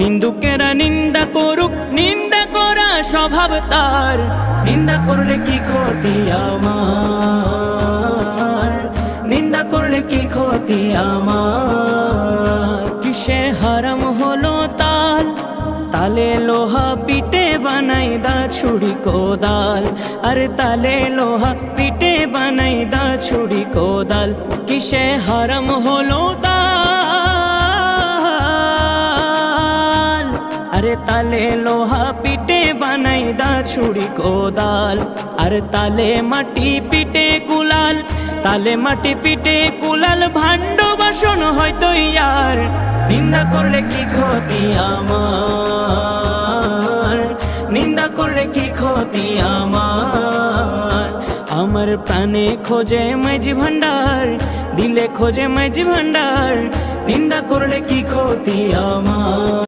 নিন্দুকেরা নিন্দা করুক, নিন্দা করা স্বভাব তার। নিন্দা করলে কি ক্ষতি আমার, নিন্দা করলে কি ক্ষতি আমার। কিসে হারাম হলো তাল, তালে লোহা পিটে বানাই দা ছুরি কোদাল। আরে তালে লোহা পিটে বানাই দা ছুরি কোদাল। কিসে হারাম হলো তাল, আরে তালে লোহা পিটে বানাই দা ছুরি কোদাল। আরে তালে মাটি পিটে কুলাল, তালে মাটি পিটে কুলাল। ভাণ্ড বাসন হয়তো ইয়ার, নিন্দা করলে কি ক্ষতি আমার, নিন্দা করলে কি ক্ষতি আমার। আমার প্রাণে খোঁজে মাঝি ভান্ডার, দিলে খোঁজে মাঝি ভান্ডার। নিন্দা করলে কি ক্ষতি আমার।